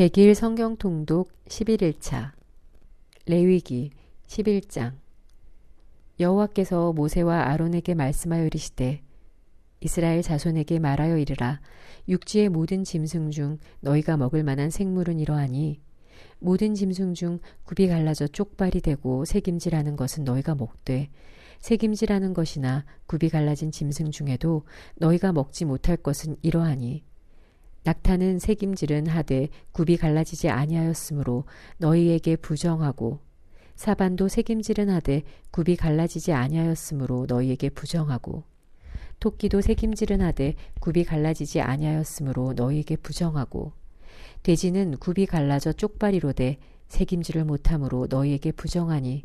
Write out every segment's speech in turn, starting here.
100일 성경 통독 11일차 레위기 11장. 여호와께서 모세와 아론에게 말씀하여 이르시되 이스라엘 자손에게 말하여 이르라. 육지의 모든 짐승 중 너희가 먹을 만한 생물은 이러하니 모든 짐승 중 굽이 갈라져 쪽발이 되고 새김질하는 것은 너희가 먹되 새김질하는 것이나 굽이 갈라진 짐승 중에도 너희가 먹지 못할 것은 이러하니 낙타는 새김질은 하되 굽이 갈라지지 아니하였으므로 너희에게 부정하고 사반도 새김질은 하되 굽이 갈라지지 아니하였으므로 너희에게 부정하고 토끼도 새김질은 하되 굽이 갈라지지 아니하였으므로 너희에게 부정하고 돼지는 굽이 갈라져 쪽발이로되 새김질을 못하므로 너희에게 부정하니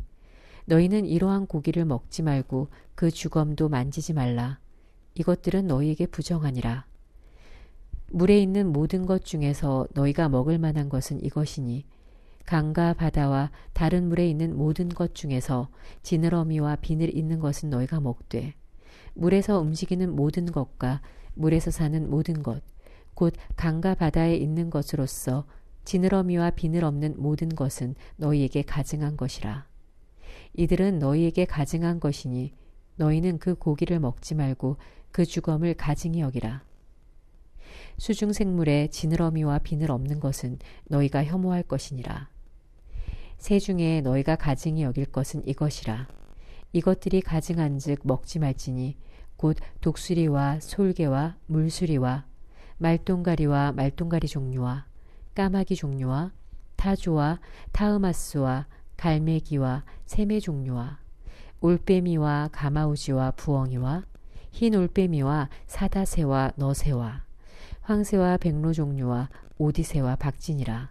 너희는 이러한 고기를 먹지 말고 그 주검도 만지지 말라. 이것들은 너희에게 부정하니라. 물에 있는 모든 것 중에서 너희가 먹을 만한 것은 이것이니 강과 바다와 다른 물에 있는 모든 것 중에서 지느러미와 비늘 있는 것은 너희가 먹되 물에서 움직이는 모든 것과 물에서 사는 모든 것 곧 강과 바다에 있는 것으로서 지느러미와 비늘 없는 모든 것은 너희에게 가증한 것이라. 이들은 너희에게 가증한 것이니 너희는 그 고기를 먹지 말고 그 주검을 가증히 여기라. 수중 생물에 지느러미와 비늘 없는 것은 너희가 혐오할 것이니라. 새 중에 너희가 가증히 여길 것은 이것이라. 이것들이 가증한즉 먹지 말지니 곧 독수리와 솔개와 물수리와 말똥가리와 말똥가리 종류와 까마귀 종류와 타조와 타으마스와 갈매기와 새매 종류와 올빼미와 가마우지와 부엉이와 흰 올빼미와 사다새와 너새와 황새와 백로 종류와 오디새와 박진이라.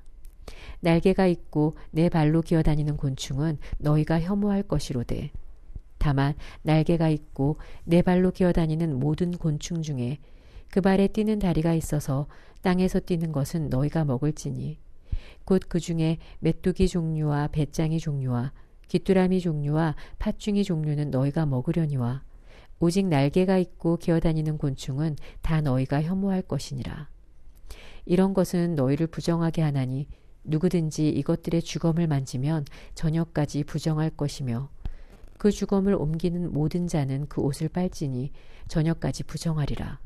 날개가 있고 내 발로 기어다니는 곤충은 너희가 혐오할 것이로되 다만 날개가 있고 내 발로 기어다니는 모든 곤충 중에 그 발에 뛰는 다리가 있어서 땅에서 뛰는 것은 너희가 먹을지니 곧 그 중에 메뚜기 종류와 배짱이 종류와 귀뚜라미 종류와 팥중이 종류는 너희가 먹으려니와 오직 날개가 있고 기어다니는 곤충은 다 너희가 혐오할 것이니라. 이런 것은 너희를 부정하게 하나니 누구든지 이것들의 주검을 만지면 저녁까지 부정할 것이며 그 주검을 옮기는 모든 자는 그 옷을 빨지니 저녁까지 부정하리라.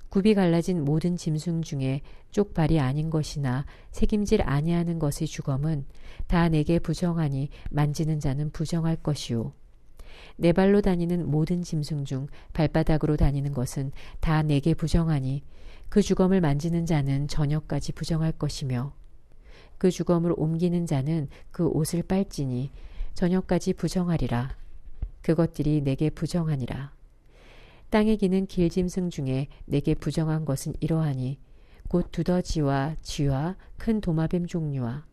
굽이 갈라진 모든 짐승 중에 쪽발이 아닌 것이나 새김질 아니하는 것의 주검은 다 내게 부정하니 만지는 자는 부정할 것이요. 네 발로 다니는 모든 짐승 중 발바닥으로 다니는 것은 다 내게 부정하니 그 주검을 만지는 자는 저녁까지 부정할 것이며 그 주검을 옮기는 자는 그 옷을 빨지니 저녁까지 부정하리라. 그것들이 내게 부정하니라. 땅에 기는 길짐승 중에 내게 부정한 것은 이러하니 곧 두더지와 쥐와 큰 도마뱀 종류와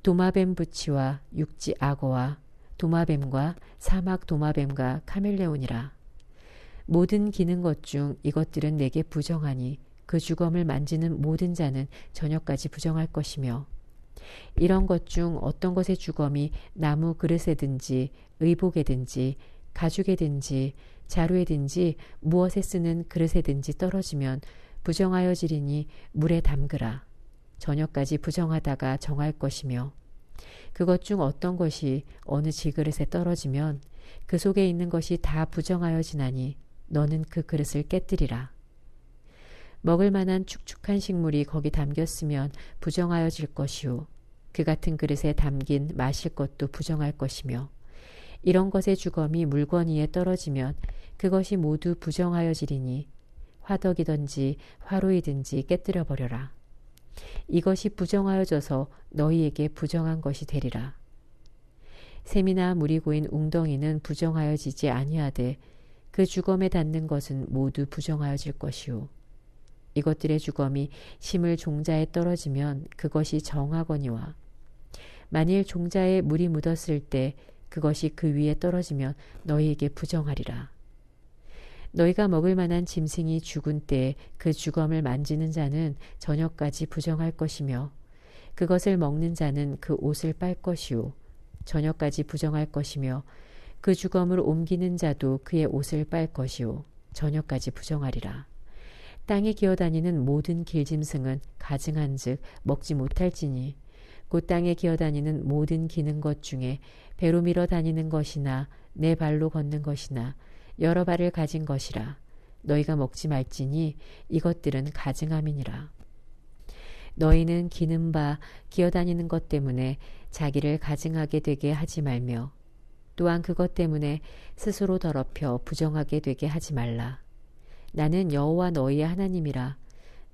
도마뱀 부치와 육지 악어와 도마뱀과 사막 도마뱀과 카멜레온이라. 모든 기는 것 중 이것들은 내게 부정하니 그 주검을 만지는 모든 자는 저녁까지 부정할 것이며 이런 것 중 어떤 것의 주검이 나무 그릇에든지 의복에든지 가죽에든지 자루에든지 무엇에 쓰는 그릇에든지 떨어지면 부정하여지리니 물에 담그라. 저녁까지 부정하다가 정할 것이며 그것 중 어떤 것이 어느 질그릇에 떨어지면 그 속에 있는 것이 다 부정하여지나니 너는 그 그릇을 깨뜨리라. 먹을 만한 축축한 식물이 거기 담겼으면 부정하여질 것이요 그 같은 그릇에 담긴 마실 것도 부정할 것이며 이런 것의 주검이 물건 위에 떨어지면 그것이 모두 부정하여지리니 화덕이든지 화로이든지 깨뜨려 버려라. 이것이 부정하여져서 너희에게 부정한 것이 되리라. 샘이나 물이 고인 웅덩이는 부정하여지지 아니하되 그 주검에 닿는 것은 모두 부정하여질 것이요 이것들의 주검이 심을 종자에 떨어지면 그것이 정하거니와 만일 종자에 물이 묻었을 때 그것이 그 위에 떨어지면 너희에게 부정하리라. 너희가 먹을 만한 짐승이 죽은 때에 그 주검을 만지는 자는 저녁까지 부정할 것이며 그것을 먹는 자는 그 옷을 빨 것이요 저녁까지 부정할 것이며 그 주검을 옮기는 자도 그의 옷을 빨 것이요 저녁까지 부정하리라. 땅에 기어다니는 모든 길짐승은 가증한즉 먹지 못할지니 곧 땅에 기어다니는 모든 기는 것 중에 배로 밀어 다니는 것이나 네 발로 걷는 것이나 여러 발을 가진 것이라 너희가 먹지 말지니 이것들은 가증함이니라. 너희는 기는 바 기어다니는 것 때문에 자기를 가증하게 되게 하지 말며 또한 그것 때문에 스스로 더럽혀 부정하게 되게 하지 말라. 나는 여호와 너희의 하나님이라.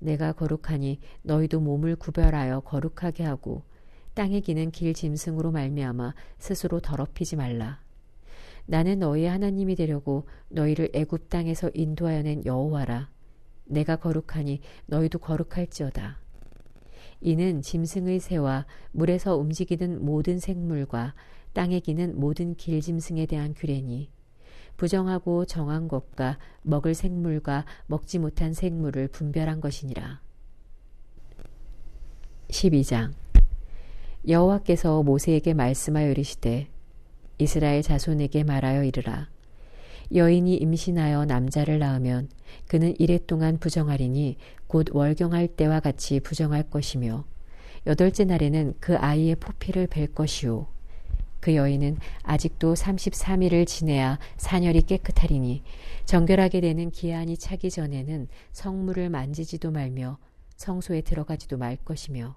내가 거룩하니 너희도 몸을 구별하여 거룩하게 하고 땅에 기는 길 짐승으로 말미암아 스스로 더럽히지 말라. 나는 너희의 하나님이 되려고 너희를 애굽 땅에서 인도하여 낸 여호와라. 내가 거룩하니 너희도 거룩할지어다. 이는 짐승의 새와 물에서 움직이는 모든 생물과 땅에 기는 모든 길짐승에 대한 규례니 부정하고 정한 것과 먹을 생물과 먹지 못한 생물을 분별한 것이니라. 12장 여호와께서 모세에게 말씀하여 이르시되 이스라엘 자손에게 말하여 이르라. 여인이 임신하여 남자를 낳으면 그는 이레 동안 부정하리니 곧 월경할 때와 같이 부정할 것이며 8째 날에는 그 아이의 포피를 벨 것이요 그 여인은 아직도 33일을 지내야 사녀리 깨끗하리니 정결하게 되는 기한이 차기 전에는 성물을 만지지도 말며 성소에 들어가지도 말 것이며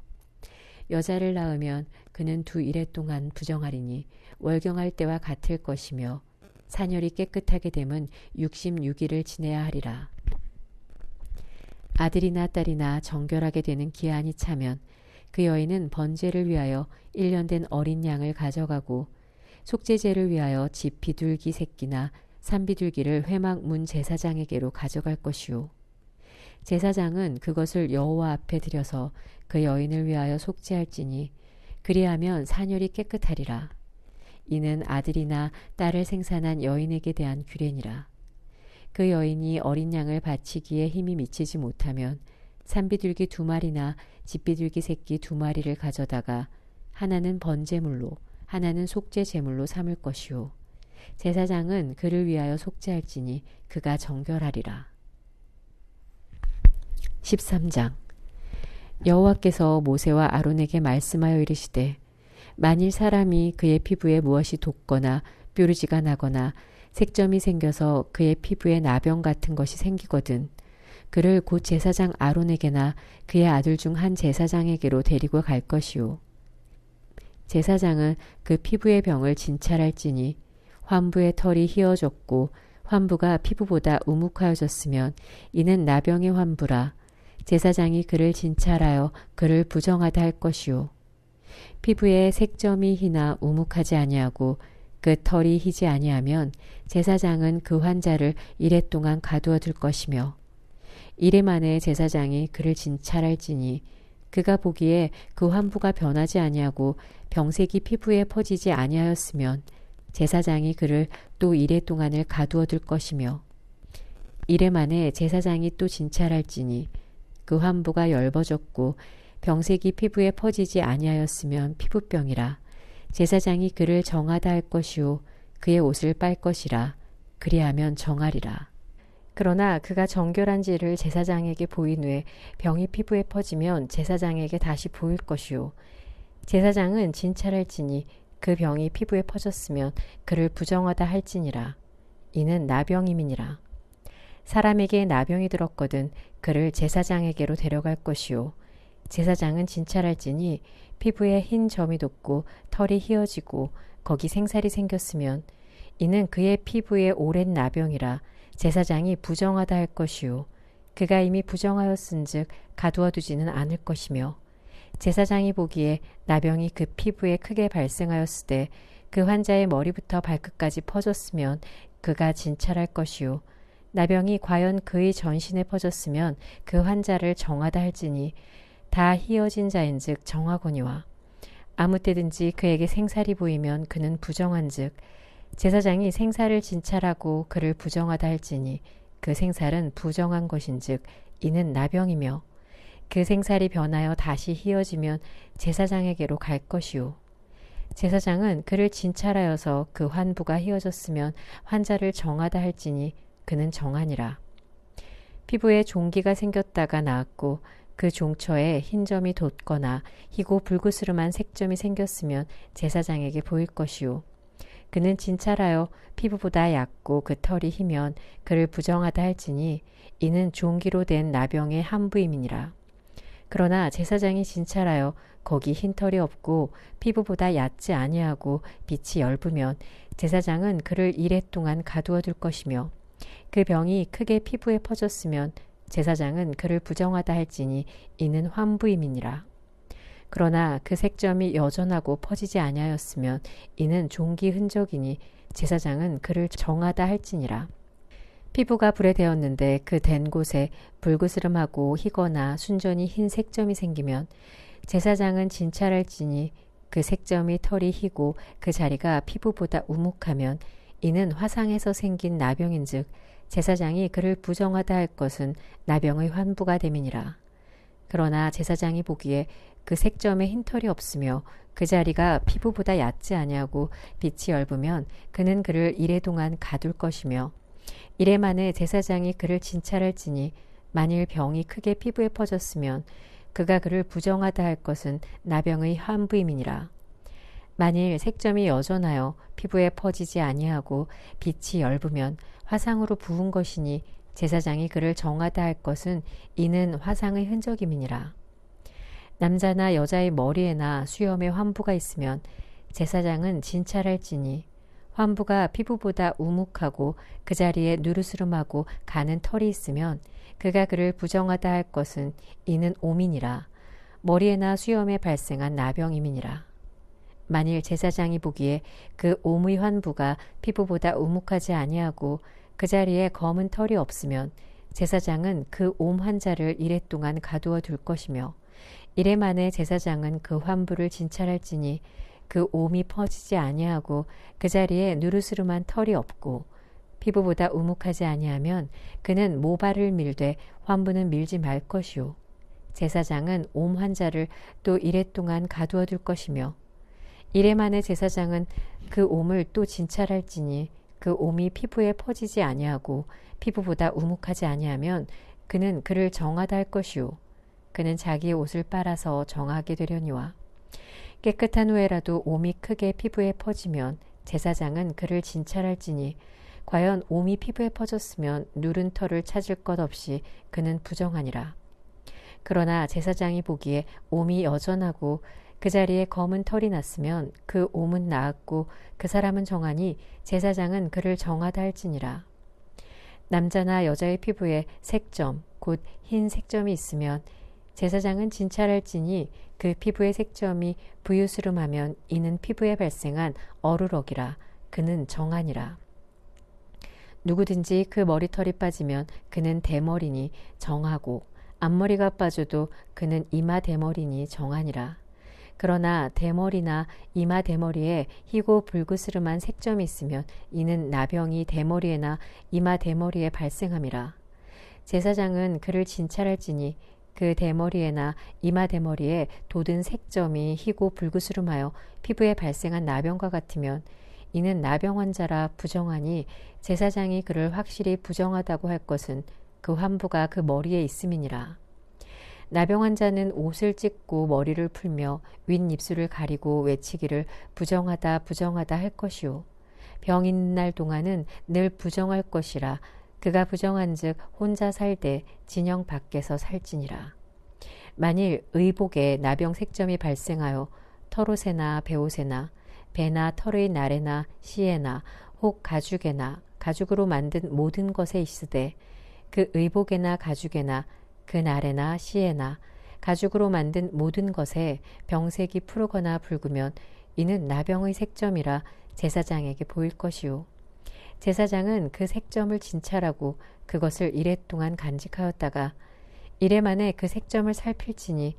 여자를 낳으면 그는 2일 동안 부정하리니 월경할 때와 같을 것이며 사녀리 깨끗하게 되면 66일을 지내야 하리라. 아들이나 딸이나 정결하게 되는 기한이 차면 그 여인은 번제를 위하여 1년 된 어린 양을 가져가고 속죄제를 위하여 집 비둘기 새끼나 산비둘기를 회막 문 제사장에게로 가져갈 것이요 제사장은 그것을 여호와 앞에 들여서 그 여인을 위하여 속죄할지니 그리하면 사녀리 깨끗하리라. 이는 아들이나 딸을 생산한 여인에게 대한 규례니라. 그 여인이 어린 양을 바치기에 힘이 미치지 못하면 산비둘기 2마리나 집비둘기 새끼 2마리를 가져다가 하나는 번제물로 하나는 속죄제물로 삼을 것이요 제사장은 그를 위하여 속죄할지니 그가 정결하리라. 13장 여호와께서 모세와 아론에게 말씀하여 이르시되 만일 사람이 그의 피부에 무엇이 돋거나 뾰루지가 나거나 색점이 생겨서 그의 피부에 나병 같은 것이 생기거든 그를 곧 제사장 아론에게나 그의 아들 중 한 제사장에게로 데리고 갈 것이요 제사장은 그 피부의 병을 진찰할지니 환부의 털이 휘어졌고 환부가 피부보다 우묵하여졌으면 이는 나병의 환부라. 제사장이 그를 진찰하여 그를 부정하다 할 것이요 피부에 색점이 희나 우묵하지 아니하고 그 털이 희지 아니하면 제사장은 그 환자를 이레 동안 가두어 둘 것이며 이레 만에 제사장이 그를 진찰할지니 그가 보기에 그 환부가 변하지 아니하고 병색이 피부에 퍼지지 아니하였으면 제사장이 그를 또 이레 동안을 가두어 둘 것이며 이레 만에 제사장이 또 진찰할지니 그 환부가 엷어졌고 병색이 피부에 퍼지지 아니하였으면 피부병이라. 제사장이 그를 정하다 할 것이요 그의 옷을 빨 것이라. 그리하면 정하리라. 그러나 그가 정결한지를 제사장에게 보인 후에 병이 피부에 퍼지면 제사장에게 다시 보일 것이요 제사장은 진찰할지니 그 병이 피부에 퍼졌으면 그를 부정하다 할지니라. 이는 나병임이니라. 사람에게 나병이 들었거든 그를 제사장에게로 데려갈 것이요 제사장은 진찰할지니 피부에 흰 점이 돋고 털이 휘어지고 거기 생살이 생겼으면 이는 그의 피부에 오랜 나병이라. 제사장이 부정하다 할 것이요 그가 이미 부정하였은즉 가두어 두지는 않을 것이며 제사장이 보기에 나병이 그 피부에 크게 발생하였으되 그 환자의 머리부터 발끝까지 퍼졌으면 그가 진찰할 것이요 나병이 과연 그의 전신에 퍼졌으면 그 환자를 정하다 할지니 다 희어진 자인즉 정하거니와 아무 때든지 그에게 생살이 보이면 그는 부정한즉 제사장이 생살을 진찰하고 그를 부정하다 할지니 그 생살은 부정한 것인즉 이는 나병이며 그 생살이 변하여 다시 희어지면 제사장에게로 갈 것이요 제사장은 그를 진찰하여서 그 환부가 희어졌으면 환자를 정하다 할지니 그는 정하니라. 피부에 종기가 생겼다가 나았고 그 종처에 흰 점이 돋거나 희고 불그스름한 색점이 생겼으면 제사장에게 보일 것이요. 그는 진찰하여 피부보다 얇고 그 털이 희면 그를 부정하다 할지니 이는 종기로 된 나병의 한부임이니라. 그러나 제사장이 진찰하여 거기 흰 털이 없고 피부보다 얕지 아니하고 빛이 엷으면 제사장은 그를 이레 동안 가두어 둘 것이며 그 병이 크게 피부에 퍼졌으면 제사장은 그를 부정하다 할지니 이는 환부임이니라. 그러나 그 색점이 여전하고 퍼지지 아니하였으면 이는 종기 흔적이니 제사장은 그를 정하다 할지니라. 피부가 불에 대었는데 그 댄 곳에 불그스름하고 희거나 순전히 흰 색점이 생기면 제사장은 진찰할지니 그 색점이 털이 희고 그 자리가 피부보다 우묵하면 이는 화상에서 생긴 나병인즉 제사장이 그를 부정하다 할 것은 나병의 환부가 됨이니라. 그러나 제사장이 보기에 그 색점에 흰 털이 없으며 그 자리가 피부보다 얕지 아니하고 빛이 엷으면 그는 그를 이레 동안 가둘 것이며 이레 만에 제사장이 그를 진찰할지니 만일 병이 크게 피부에 퍼졌으면 그가 그를 부정하다 할 것은 나병의 환부임이니라. 만일 색점이 여전하여 피부에 퍼지지 아니하고 빛이 엷으면 화상으로 부은 것이니 제사장이 그를 정하다 할 것은 이는 화상의 흔적임이니라. 남자나 여자의 머리에나 수염에 환부가 있으면 제사장은 진찰할지니 환부가 피부보다 우묵하고 그 자리에 누르스름하고 가는 털이 있으면 그가 그를 부정하다 할 것은 이는 오민이라. 머리에나 수염에 발생한 나병임이니라. 만일 제사장이 보기에 그 옴의 환부가 피부보다 우묵하지 아니하고 그 자리에 검은 털이 없으면 제사장은 그 옴 환자를 이레 동안 가두어 둘 것이며 이레 만에 제사장은 그 환부를 진찰할지니 그 옴이 퍼지지 아니하고 그 자리에 누르스름한 털이 없고 피부보다 우묵하지 아니하면 그는 모발을 밀되 환부는 밀지 말 것이요. 제사장은 옴 환자를 또 이레 동안 가두어 둘 것이며 이레 만에 제사장은 그 옴을 또 진찰할지니 그 옴이 피부에 퍼지지 아니하고 피부보다 우묵하지 아니하면 그는 그를 정하다 할 것이요. 그는 자기의 옷을 빨아서 정하게 되려니와 깨끗한 후에라도 옴이 크게 피부에 퍼지면 제사장은 그를 진찰할지니 과연 옴이 피부에 퍼졌으면 누른 털을 찾을 것 없이 그는 부정하니라. 그러나 제사장이 보기에 옴이 여전하고 그 자리에 검은 털이 났으면 그 옴은 나았고 그 사람은 정하니 제사장은 그를 정하다 할지니라. 남자나 여자의 피부에 색점 곧 흰 색점이 있으면 제사장은 진찰할지니 그 피부의 색점이 부유스름하면 이는 피부에 발생한 어루럭이라. 그는 정하니라. 누구든지 그 머리털이 빠지면 그는 대머리니 정하고 앞머리가 빠져도 그는 이마 대머리니 정하니라. 그러나 대머리나 이마 대머리에 희고 불그스름한 색점이 있으면 이는 나병이 대머리에나 이마 대머리에 발생함이라. 제사장은 그를 진찰할지니 그 대머리에나 이마 대머리에 돋은 색점이 희고 불그스름하여 피부에 발생한 나병과 같으면 이는 나병 환자라 부정하니 제사장이 그를 확실히 부정하다고 할 것은 그 환부가 그 머리에 있음이니라. 나병 환자는 옷을 찢고 머리를 풀며 윗입술을 가리고 외치기를 부정하다 부정하다 할 것이요. 병 있는 날 동안은 늘 부정할 것이라. 그가 부정한즉 혼자 살되 진영 밖에서 살지니라. 만일 의복에 나병 색점이 발생하여 털옷에나 베옷에나 배나 털의 날에나 시에나 혹 가죽에나 가죽으로 만든 모든 것에 있으되 그 의복에나 가죽에나 그 날에나 시에나 가죽으로 만든 모든 것에 병색이 푸르거나 붉으면 이는 나병의 색점이라 제사장에게 보일 것이요. 제사장은 그 색점을 진찰하고 그것을 이레 동안 간직하였다가 이레 만에 그 색점을 살필지니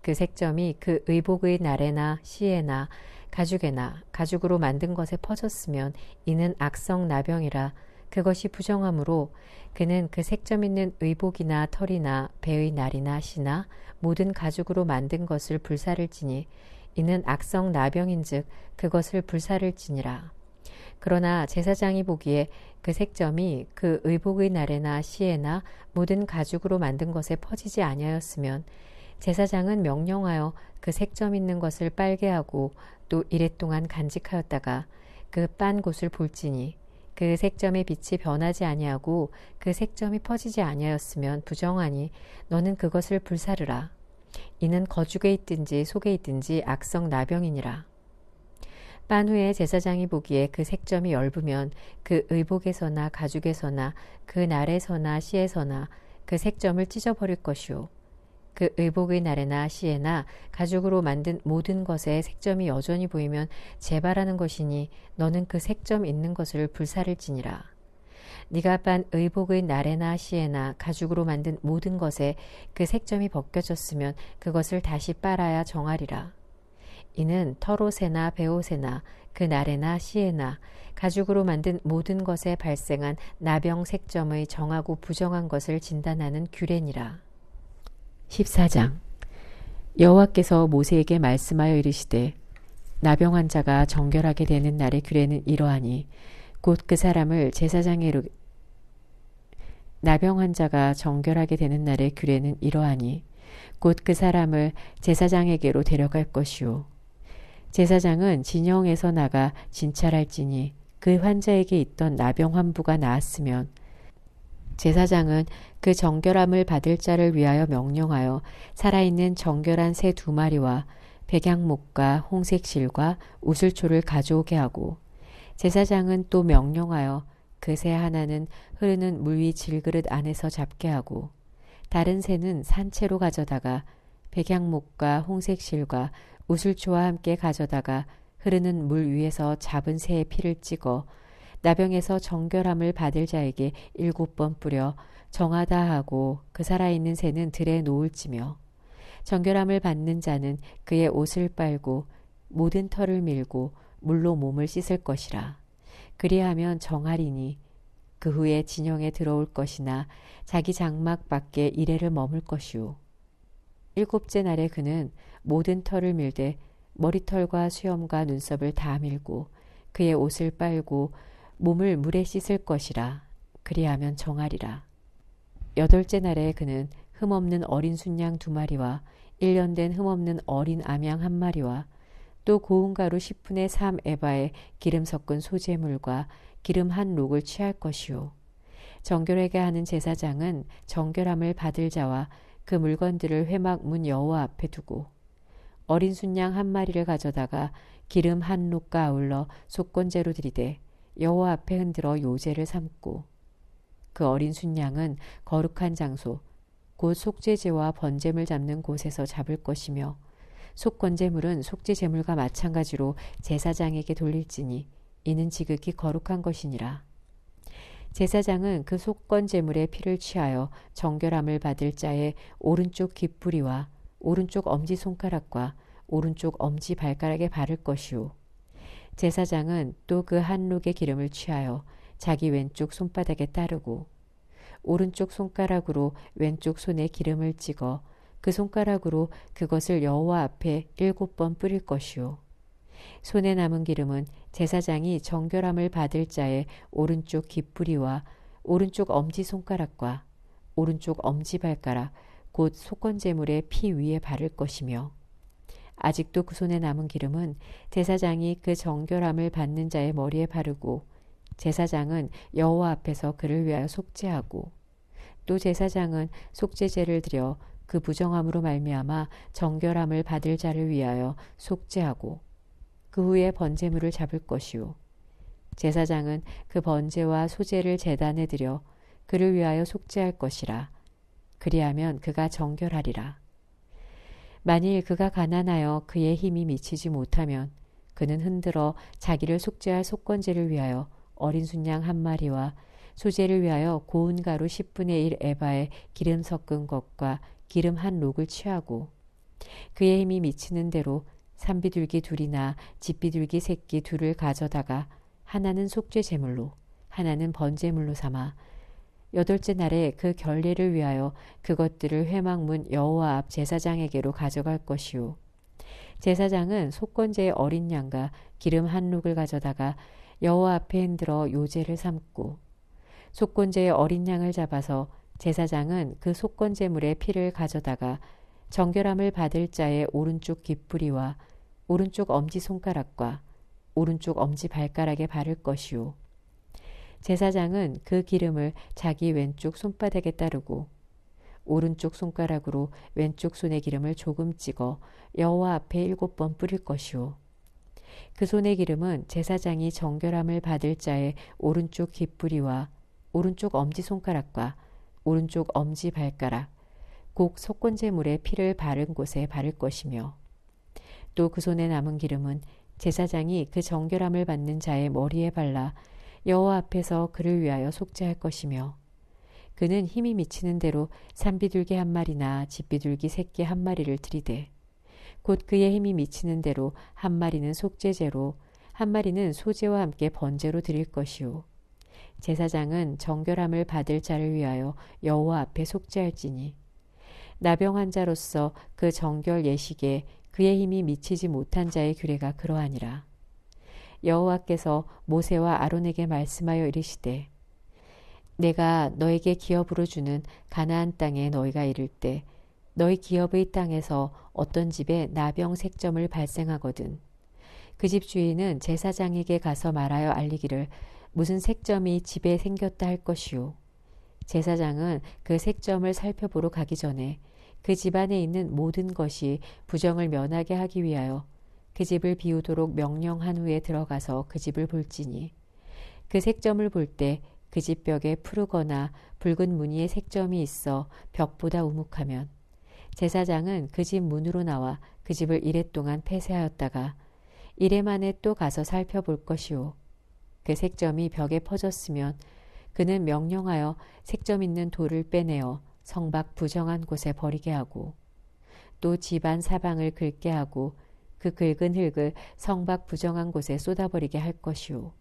그 색점이 그 의복의 날에나 시에나 가죽에나 가죽으로 만든 것에 퍼졌으면 이는 악성 나병이라. 그것이 부정하므로 그는 그 색점 있는 의복이나 털이나 배의 날이나 시나 모든 가죽으로 만든 것을 불사를지니 이는 악성 나병인즉 그것을 불사를지니라. 그러나 제사장이 보기에 그 색점이 그 의복의 날에나 시에나 모든 가죽으로 만든 것에 퍼지지 아니하였으면 제사장은 명령하여 그 색점 있는 것을 빨게 하고 또 이랫동안 간직하였다가 그 빤 곳을 볼지니 그 색점의 빛이 변하지 아니하고 그 색점이 퍼지지 아니하였으면 부정하니 너는 그것을 불사르라. 이는 거죽에 있든지 속에 있든지 악성 나병이니라. 빤 후에 제사장이 보기에 그 색점이 엷으면 그 의복에서나 가죽에서나 그 날에서나 시에서나 그 색점을 찢어버릴 것이요. 그 의복의 날에나 시에나 가죽으로 만든 모든 것에 색점이 여전히 보이면 재발하는 것이니 너는 그 색점 있는 것을 불사를지니라. 네가 빤 의복의 날에나 시에나 가죽으로 만든 모든 것에 그 색점이 벗겨졌으면 그것을 다시 빨아야 정하리라. 이는 털옷에나 베옷에나 그 날에나 시에나 가죽으로 만든 모든 것에 발생한 나병 색점의 정하고 부정한 것을 진단하는 규례니라. 14장. 여호와께서 모세에게 말씀하여 이르시되 나병 환자가 정결하게 되는 날의 규례는 이러하니 곧 그 사람을 제사장에게로 나병 환자가 정결하게 되는 날의 규례는 이러하니 곧 그 사람을 제사장에게로 데려갈 것이요. 제사장은 진영에서 나가 진찰할지니 그 환자에게 있던 나병 환부가 나았으면 제사장은 그 정결함을 받을 자를 위하여 명령하여 살아있는 정결한 새 2마리와 백양목과 홍색실과 우슬초를 가져오게 하고 제사장은 또 명령하여 그 새 하나는 흐르는 물 위 질그릇 안에서 잡게 하고 다른 새는 산채로 가져다가 백양목과 홍색실과 우슬초와 함께 가져다가 흐르는 물 위에서 잡은 새의 피를 찍어 나병에서 정결함을 받을 자에게 7번 뿌려 정하다 하고 그 살아있는 새는 들에 놓을지며 정결함을 받는 자는 그의 옷을 빨고 모든 털을 밀고 물로 몸을 씻을 것이라. 그리하면 정하리니 그 후에 진영에 들어올 것이나 자기 장막 밖에 이래를 머물 것이요. 7째 날에 그는 모든 털을 밀되 머리털과 수염과 눈썹을 다 밀고 그의 옷을 빨고 몸을 물에 씻을 것이라. 그리하면 정하리라. 8째 날에 그는 흠없는 어린 순양 2마리와 1년 된 흠없는 어린 암양 1마리와 또 고운 가루 10분의 3 에바에 기름 섞은 소재물과 기름 1록을 취할 것이요. 정결하게 하는 제사장은 정결함을 받을 자와 그 물건들을 회막 문 여호와 앞에 두고 어린 순양 1마리를 가져다가 기름 1록과 아울러 속건제로 드리되 여호와 앞에 흔들어 요제를 삼고 그 어린 순양은 거룩한 장소 곧 속죄제와 번제물 잡는 곳에서 잡을 것이며 속건제물은 속죄제물과 마찬가지로 제사장에게 돌릴지니 이는 지극히 거룩한 것이니라. 제사장은 그 속건제물의 피를 취하여 정결함을 받을 자의 오른쪽 귓부리와 오른쪽 엄지손가락과 오른쪽 엄지발가락에 바를 것이요. 제사장은 또 그 1록의 기름을 취하여 자기 왼쪽 손바닥에 따르고 오른쪽 손가락으로 왼쪽 손에 기름을 찍어 그 손가락으로 그것을 여호와 앞에 7번 뿌릴 것이요. 손에 남은 기름은 제사장이 정결함을 받을 자의 오른쪽 귓부리와 오른쪽 엄지손가락과 오른쪽 엄지발가락 곧 속건제물의 피 위에 바를 것이며 아직도 그 손에 남은 기름은 제사장이 그 정결함을 받는 자의 머리에 바르고 제사장은 여호와 앞에서 그를 위하여 속죄하고 또 제사장은 속죄제를 드려 그 부정함으로 말미암아 정결함을 받을 자를 위하여 속죄하고 그 후에 번제물을 잡을 것이요. 제사장은 그 번제와 소제를 제단에 드려 그를 위하여 속죄할 것이라. 그리하면 그가 정결하리라. 만일 그가 가난하여 그의 힘이 미치지 못하면 그는 흔들어 자기를 속죄할 속건제를 위하여 어린 순양 1마리와 소제를 위하여 고운 가루 10분의 1 에바에 기름 섞은 것과 기름 1록을 취하고 그의 힘이 미치는 대로 산비둘기 2이나 집비둘기 새끼 2를 가져다가 하나는 속죄 제물로 하나는 번제물로 삼아 8째 날에 그 결례를 위하여 그것들을 회막문 여호와 앞 제사장에게로 가져갈 것이요. 제사장은 속건제의 어린 양과 기름 1록을 가져다가 여호와 앞에 흔들어 요제를 삼고 속건제의 어린 양을 잡아서 제사장은 그 속건제물의 피를 가져다가 정결함을 받을 자의 오른쪽 깃뿌리와 오른쪽 엄지손가락과 오른쪽 엄지발가락에 바를 것이요. 제사장은 그 기름을 자기 왼쪽 손바닥에 따르고 오른쪽 손가락으로 왼쪽 손의 기름을 조금 찍어 여호와 앞에 7번 뿌릴 것이요. 그 손의 기름은 제사장이 정결함을 받을 자의 오른쪽 깃뿌리와 오른쪽 엄지손가락과 오른쪽 엄지발가락, 곧 속건제물의 피를 바른 곳에 바를 것이며 또 그 손에 남은 기름은 제사장이 그 정결함을 받는 자의 머리에 발라 여호와 앞에서 그를 위하여 속죄할 것이며 그는 힘이 미치는 대로 산비둘기 한 마리나 집비둘기 새끼 한 마리를 들이되 곧 그의 힘이 미치는 대로 한 마리는 속죄제로 한 마리는 소제와 함께 번제로 드릴 것이요. 제사장은 정결함을 받을 자를 위하여 여호와 앞에 속죄할지니 나병 환자로서 그 정결 예식에 그의 힘이 미치지 못한 자의 규례가 그러하니라. 여호와께서 모세와 아론에게 말씀하여 이르시되 내가 너에게 기업으로 주는 가나안 땅에 너희가 이를 때 너희 기업의 땅에서 어떤 집에 나병 색점을 발생하거든 그 집 주인은 제사장에게 가서 말하여 알리기를 무슨 색점이 집에 생겼다 할 것이요. 제사장은 그 색점을 살펴보러 가기 전에 그 집안에 있는 모든 것이 부정을 면하게 하기 위하여 그 집을 비우도록 명령한 후에 들어가서 그 집을 볼지니 그 색점을 볼 때 그 집 벽에 푸르거나 붉은 무늬의 색점이 있어 벽보다 우묵하면 제사장은 그 집 문으로 나와 그 집을 이레 동안 폐쇄하였다가 이레 만에 또 가서 살펴볼 것이요. 그 색점이 벽에 퍼졌으면 그는 명령하여 색점 있는 돌을 빼내어 성밖 부정한 곳에 버리게 하고 또 집안 사방을 긁게 하고 그 긁은 흙을 성밖 부정한 곳에 쏟아버리게 할 것이요.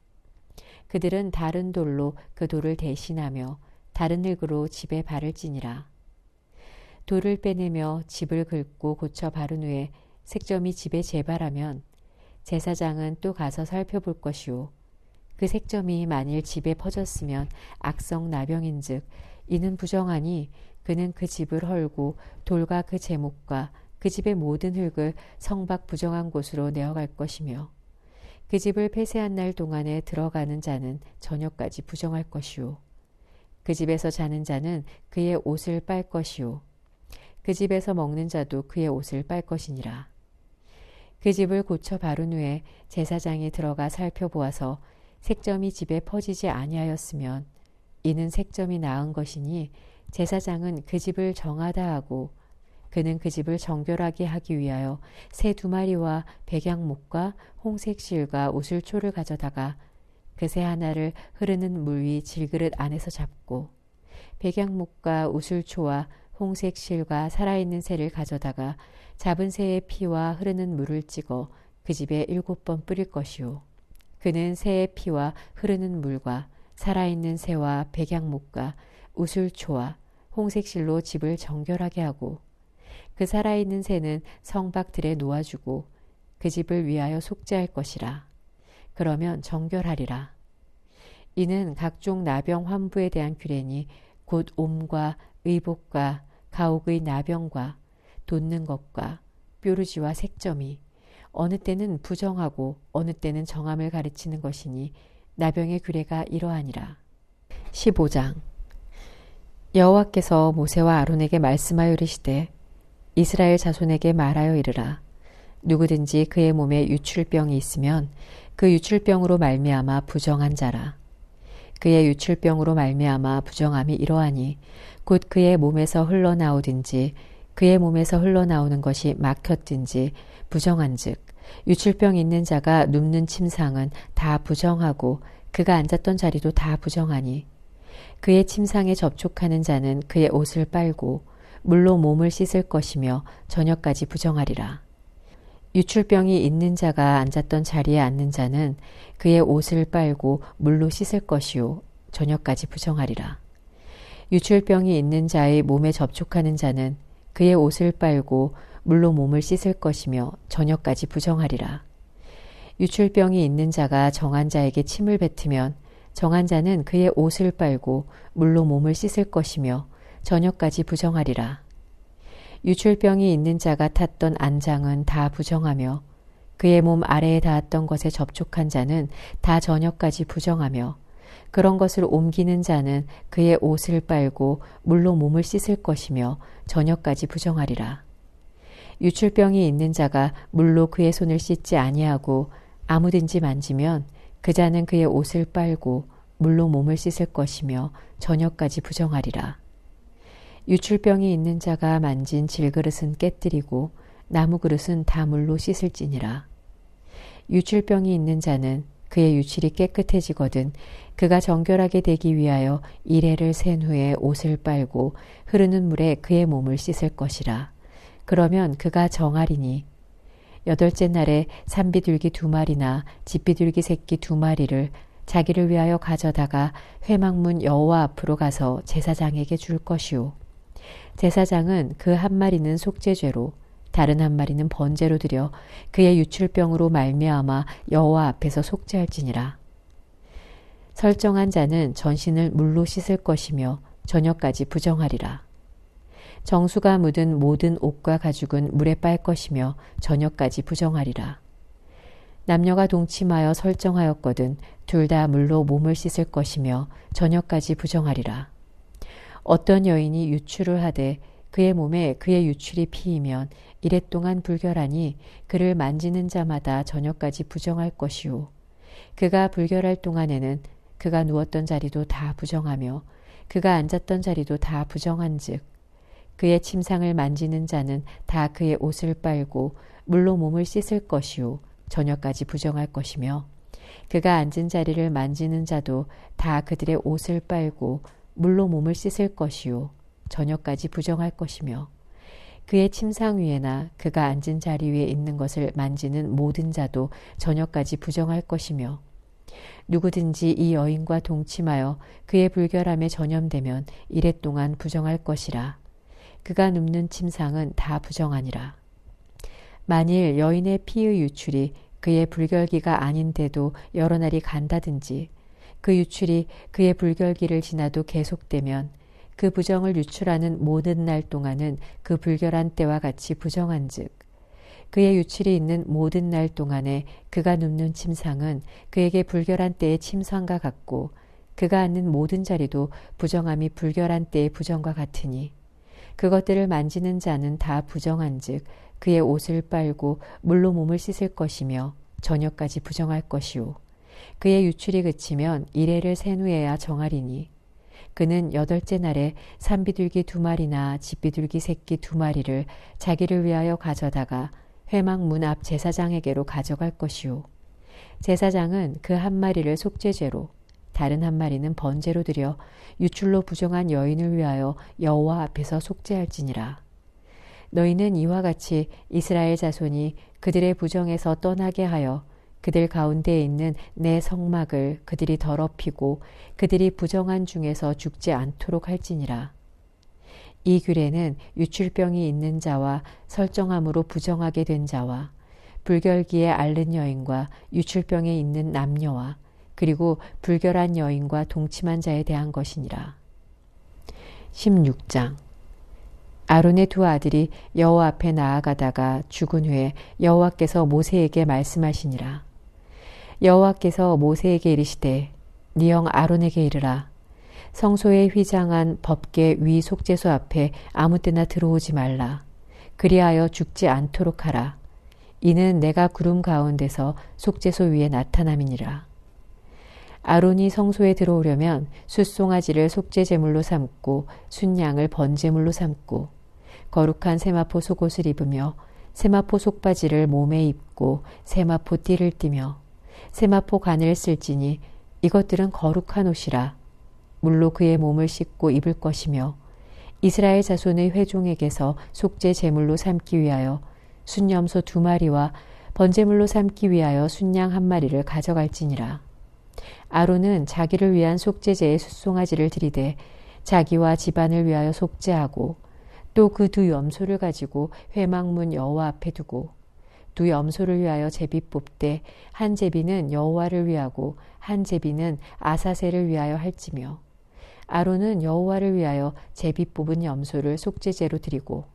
그들은 다른 돌로 그 돌을 대신하며 다른 흙으로 집에 바를지니라. 돌을 빼내며 집을 긁고 고쳐 바른 후에 색점이 집에 재발하면 제사장은 또 가서 살펴볼 것이요. 그 색점이 만일 집에 퍼졌으면 악성 나병인즉 이는 부정하니 그는 그 집을 헐고 돌과 그 제목과 그 집의 모든 흙을 성밖 부정한 곳으로 내어갈 것이며 그 집을 폐쇄한 날 동안에 들어가는 자는 저녁까지 부정할 것이요. 그 집에서 자는 자는 그의 옷을 빨 것이요. 그 집에서 먹는 자도 그의 옷을 빨 것이니라. 그 집을 고쳐 바른 후에 제사장이 들어가 살펴보아서 색점이 집에 퍼지지 아니하였으면 이는 색점이 나은 것이니 제사장은 그 집을 정하다 하고 그는 그 집을 정결하게 하기 위하여 새 2마리와 백양목과 홍색 실과 우슬초를 가져다가 그 새 하나를 흐르는 물 위 질그릇 안에서 잡고 백양목과 우슬초와 홍색 실과 살아있는 새를 가져다가 잡은 새의 피와 흐르는 물을 찍어 그 집에 7번 뿌릴 것이요. 그는 새의 피와 흐르는 물과 살아있는 새와 백양목과 우슬초와 홍색실로 집을 정결하게 하고 그 살아있는 새는 성박들에 놓아주고 그 집을 위하여 속죄할 것이라. 그러면 정결하리라. 이는 각종 나병 환부에 대한 규례니 곧 옴과 의복과 가옥의 나병과 돋는 것과 뾰루지와 색점이 어느 때는 부정하고 어느 때는 정함을 가르치는 것이니 나병의 규례가 이러하니라. 15장 여호와께서 모세와 아론에게 말씀하여 이르시되 이스라엘 자손에게 말하여 이르라. 누구든지 그의 몸에 유출병이 있으면 그 유출병으로 말미암아 부정한 자라. 그의 유출병으로 말미암아 부정함이 이러하니 곧 그의 몸에서 흘러나오든지 그의 몸에서 흘러나오는 것이 막혔든지 부정한즉 유출병 있는 자가 눕는 침상은 다 부정하고 그가 앉았던 자리도 다 부정하니 그의 침상에 접촉하는 자는 그의 옷을 빨고 물로 몸을 씻을 것이며 저녁까지 부정하리라. 유출병이 있는 자가 앉았던 자리에 앉는 자는 그의 옷을 빨고 물로 씻을 것이요 저녁까지 부정하리라. 유출병이 있는 자의 몸에 접촉하는 자는 그의 옷을 빨고 물로 몸을 씻을 것이며 저녁까지 부정하리라. 유출병이 있는 자가 정한 자에게 침을 뱉으면 정한 자는 그의 옷을 빨고 물로 몸을 씻을 것이며 저녁까지 부정하리라. 유출병이 있는 자가 탔던 안장은 다 부정하며 그의 몸 아래에 닿았던 것에 접촉한 자는 다 저녁까지 부정하며 그런 것을 옮기는 자는 그의 옷을 빨고 물로 몸을 씻을 것이며 저녁까지 부정하리라. 유출병이 있는 자가 물로 그의 손을 씻지 아니하고 아무든지 만지면 그 자는 그의 옷을 빨고 물로 몸을 씻을 것이며 저녁까지 부정하리라. 유출병이 있는 자가 만진 질그릇은 깨뜨리고 나무 그릇은 다 물로 씻을지니라. 유출병이 있는 자는 그의 유출이 깨끗해지거든 그가 정결하게 되기 위하여 이레를 센 후에 옷을 빨고 흐르는 물에 그의 몸을 씻을 것이라. 그러면 그가 정하리니 여덟째 날에 산비둘기 2마리나 집비둘기 새끼 2마리를 자기를 위하여 가져다가 회막문 여호와 앞으로 가서 제사장에게 줄 것이요. 제사장은 그 1마리는 속죄죄로 다른 1마리는 번제로 드려 그의 유출병으로 말미암아 여호와 앞에서 속죄할지니라. 설정한 자는 전신을 물로 씻을 것이며 저녁까지 부정하리라. 정수가 묻은 모든 옷과 가죽은 물에 빨 것이며 저녁까지 부정하리라. 남녀가 동침하여 설정하였거든 둘 다 물로 몸을 씻을 것이며 저녁까지 부정하리라. 어떤 여인이 유출을 하되 그의 몸에 그의 유출이 피이면 이랫동안 불결하니 그를 만지는 자마다 저녁까지 부정할 것이요. 그가 불결할 동안에는 그가 누웠던 자리도 다 부정하며 그가 앉았던 자리도 다 부정한즉 그의 침상을 만지는 자는 다 그의 옷을 빨고 물로 몸을 씻을 것이요 저녁까지 부정할 것이며 그가 앉은 자리를 만지는 자도 다 그들의 옷을 빨고 물로 몸을 씻을 것이요 저녁까지 부정할 것이며 그의 침상 위에나 그가 앉은 자리 위에 있는 것을 만지는 모든 자도 저녁까지 부정할 것이며 누구든지 이 여인과 동침하여 그의 불결함에 전염되면 이랫동안 부정할 것이라. 그가 눕는 침상은 다 부정하니라. 만일 여인의 피의 유출이 그의 불결기가 아닌데도 여러 날이 간다든지 그 유출이 그의 불결기를 지나도 계속되면 그 부정을 유출하는 모든 날 동안은 그 불결한 때와 같이 부정한즉 그의 유출이 있는 모든 날 동안에 그가 눕는 침상은 그에게 불결한 때의 침상과 같고 그가 앉는 모든 자리도 부정함이 불결한 때의 부정과 같으니 그것들을 만지는 자는 다 부정한즉 그의 옷을 빨고 물로 몸을 씻을 것이며 저녁까지 부정할 것이요. 그의 유출이 그치면 이레를 센 후에야 정하리니 그는 8째 날에 산비둘기 2마리나 집비둘기 새끼 2마리를 자기를 위하여 가져다가 회막 문 앞 제사장에게로 가져갈 것이요. 제사장은 그 1마리를 속죄죄로 다른 1마리는 번제로 드려 유출로 부정한 여인을 위하여 여호와 앞에서 속죄할지니라. 너희는 이와 같이 이스라엘 자손이 그들의 부정에서 떠나게 하여 그들 가운데에 있는 내 성막을 그들이 더럽히고 그들이 부정한 중에서 죽지 않도록 할지니라. 이 규례는 유출병이 있는 자와 설정함으로 부정하게 된 자와 불결기에 앓는 여인과 유출병에 있는 남녀와 그리고 불결한 여인과 동침한 자에 대한 것이니라. 16장 아론의 2 아들이 여호와 앞에 나아가다가 죽은 후에 여호와께서 모세에게 말씀하시니라. 여호와께서 모세에게 이르시되 네 형 아론에게 이르라. 성소에 휘장한 법궤 위 속죄소 앞에 아무 때나 들어오지 말라. 그리하여 죽지 않도록 하라. 이는 내가 구름 가운데서 속죄소 위에 나타남이니라. 아론이 성소에 들어오려면 숫송아지를 속죄제물로 삼고 순양을 번제물로 삼고 거룩한 세마포 속옷을 입으며 세마포 속바지를 몸에 입고 세마포 띠를 띠며 세마포 관을 쓸지니 이것들은 거룩한 옷이라. 물로 그의 몸을 씻고 입을 것이며 이스라엘 자손의 회중에게서 속죄 제물로 삼기 위하여 순염소 2마리와 번제물로 삼기 위하여 순양 1마리를 가져갈지니라. 아론은 자기를 위한 속죄제의 숫송아지를 들이되 자기와 집안을 위하여 속죄하고 또 그 2 염소를 가지고 회막문 여호와 앞에 두고 두 염소를 위하여 제비 뽑되 한 제비는 여호와를 위하고 한 제비는 아사셀을 위하여 할지며 아론은 여호와를 위하여 제비 뽑은 염소를 속죄제로 드리고